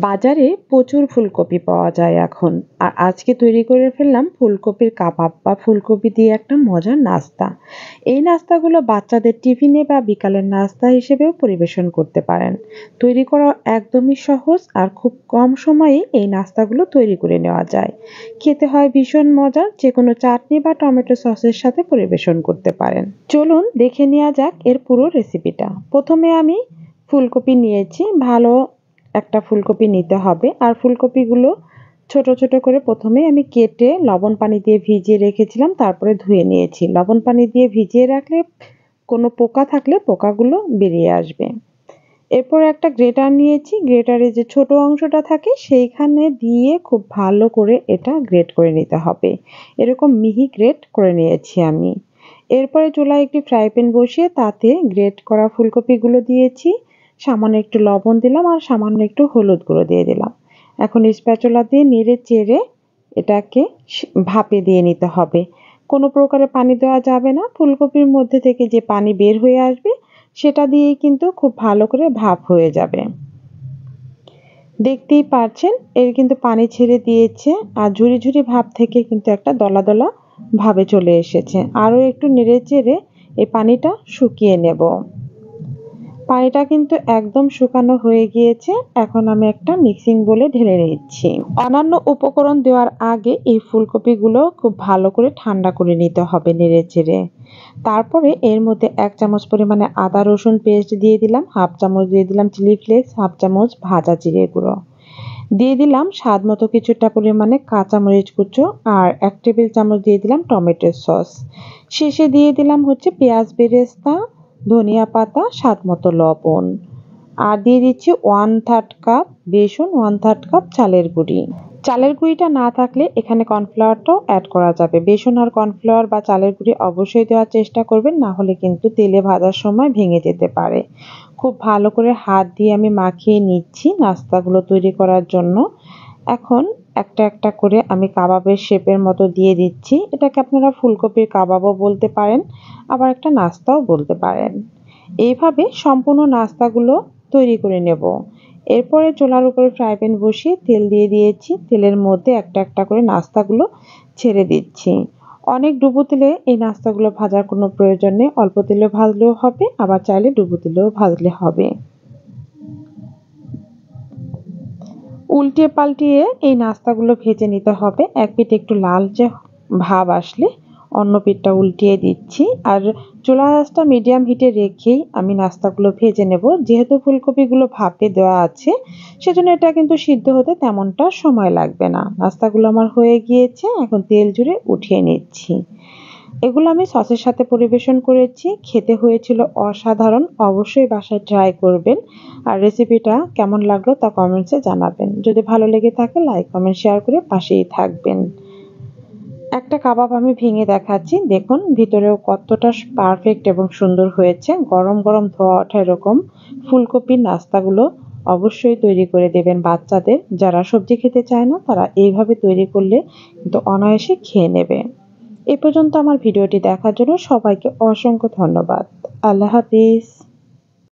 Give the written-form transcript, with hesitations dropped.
বাজারে প্রচুর ফুলকপি পাওয়া যায় এখন। আর আজকে তৈরি করে ফেললাম ফুলকপির কাবাব বা ফুলকপি দিয়ে একটা মজার নাস্তা। এই নাস্তাগুলো বাচ্চাদের টিফিনে বা বিকালের নাস্তা হিসেবেও পরিবেশন করতে পারেন। তৈরি করা একদমই সহজ আর খুব কম সময়ে এই নাস্তাগুলো তৈরি করে নেওয়া যায়। খেতে হয় ভীষণ মজার, যেকোনো চাটনি বা টমেটো সসের সাথে পরিবেশন করতে পারেন। চলুন দেখে নেওয়া যাক এর পুরো রেসিপিটা। প্রথমে আমি ফুলকপি নিয়েছি, ভালো একটা ফুলকপি নিতে হবে। আর ফুলকপিগুলো ছোট ছোট করে প্রথমে আমি কেটে লবণ পানি দিয়ে ভিজিয়ে রেখেছিলাম, তারপরে ধুয়ে নিয়েছি। লবণ পানি দিয়ে ভিজিয়ে রাখলে কোনো পোকা থাকলে পোকাগুলো বেরিয়ে আসবে। এরপর একটা গ্রেটার নিয়েছি, গ্রেটারে যে ছোট অংশটা থাকে সেইখানে দিয়ে খুব ভালো করে এটা গ্রেট করে নিতে হবে। এরকম মিহি গ্রেট করে নিয়েছি আমি। এরপরে চুলায় একটি ফ্রাই প্যান বসিয়ে তাতে গ্রেট করা ফুলকপিগুলো দিয়েছি, সামান্য একটু লবণ দিলাম আর সামান্য একটু হলুদ গুঁড়ো দিয়ে দিলাম। এখন স্প্যাচুলা দিয়ে নেড়ে চেড়ে এটাকে ভাপে দিয়ে নিতে হবে। কোনো প্রকারে পানি দেওয়া যাবে না, ফুলকপির মধ্যে থেকে যে পানি বের হয়ে আসবে সেটা দিয়েই কিন্তু খুব ভালো করে ভাপ হয়ে যাবে। দেখতেই পাচ্ছেন এর কিন্তু পানি ছেড়ে দিয়েছে আর ঝুরি ঝুরি ভাব থেকে কিন্তু একটা দলা দলা ভাবে চলে এসেছে। আরও একটু নেড়ে চেড়ে এই পানিটা শুকিয়ে নেব। পানিটা কিন্তু একদম শুকানো হয়ে গিয়েছে। এখন আমি একটা মিক্সিং বোলে ঢেলে নিচ্ছি। অন্যান্য উপকরণ দেওয়ার আগে এই ফুলকপিগুলো খুব ভালো করে ঠান্ডা করে নিতে হবে নেড়ে চেড়ে। তারপরে এর মধ্যে 1 চামচ পরিমাণে আদা রসুন পেস্ট দিয়ে দিলাম, হাফ চামচ দিয়ে দিলাম চিলি ফ্লেক্স, হাফ চামচ ভাজা জিরে গুঁড়ো দিয়ে দিলাম, স্বাদ মতো কিছুটা পরিমাণে কাঁচামরিচ কুচো আর 1 টেবিল চামচ দিয়ে দিলাম টমেটো সস। শেষে দিয়ে দিলাম হচ্ছে পেঁয়াজ বেরেস্তা, ধনিয়া পাতা, স্বাদ মতো লবণ। আর দিয়ে দিচ্ছি 1/3 কাপ বেসন, 1/3 কাপ চালের গুঁড়ি। চালের গুঁড়িটা না থাকলে এখানে কর্নফ্লাওয়ারটাও অ্যাড করা যাবে। বেসন আর কর্নফ্লাওয়ার বা চালের গুঁড়ি অবশ্যই দেওয়ার চেষ্টা করবেন, না হলে কিন্তু তেলে ভাজার সময় ভেঙে যেতে পারে। খুব ভালো করে হাত দিয়ে আমি মাখিয়ে নিচ্ছি নাস্তাগুলো তৈরি করার জন্য। এখন একটা একটা করে আমি কাবাবের শেপের মতো দিয়ে দিচ্ছি। এটাকে আপনারা ফুলকপির কাবাবও বলতে পারেন, আবার একটা নাস্তাও বলতে পারেন। এইভাবে সম্পূর্ণ নাস্তাগুলো তৈরি করে নেব। এরপরে চুলার উপরে ফ্রাই প্যান বসিয়ে তেল দিয়ে দিয়েছি। তেলের মধ্যে একটা একটা করে নাস্তাগুলো ছেড়ে দিচ্ছি। অনেক ডুবো তেলে এই নাস্তাগুলো ভাজার কোনো প্রয়োজন নেই, অল্প তেলে ভাজলেও হবে, আবার চাইলে ডুবো তেলেও ভাজলে হবে। উল্টিয়ে পাল্টিয়ে এই নাস্তাগুলো ভেজে নিতে হবে। এক পিঠ একটু লালচে ভাব আসলে অন্য পিঠটা উল্টিয়ে দিচ্ছি। আর চুলা আঁচটা মিডিয়াম হিটে রেখেই আমি নাস্তাগুলো ভেজে নেব। যেহেতু ফুলকপিগুলো ভাপে দেওয়া আছে সেজন্য এটা কিন্তু সিদ্ধ হতে তেমনটা সময় লাগবে না। নাস্তাগুলো আমার হয়ে গিয়েছে, এখন তেল ঝরিয়ে উঠিয়ে নিচ্ছি। এগুলো আমি সসের সাথে পরিবেশন করেছি, খেতে হয়েছিল অসাধারণ। অবশ্যই বাসায় ট্রাই করবেন। আর রেসিপিটা কেমন লাগলো তা কমেন্টসে জানাবেন। যদি ভালো লেগে থাকে লাইক কমেন্ট শেয়ার করে পাশেই থাকবেন। একটা কাবাব আমি ভেঙে দেখাচ্ছি, দেখুন ভিতরেও কতটা পারফেক্ট এবং সুন্দর হয়েছে। গরম গরম ধোয়া ওঠা এরকম ফুলকপির নাস্তাগুলো অবশ্যই তৈরি করে দেবেন বাচ্চাদের। যারা সবজি খেতে চায় না তারা এইভাবে তৈরি করলে কিন্তু অনায়াসে খেয়ে নেবে। এ পর্যন্ত আমার ভিডিওটি দেখার জন্য সবাইকে অসংখ্য ধন্যবাদ। আল্লাহ হাফিজ।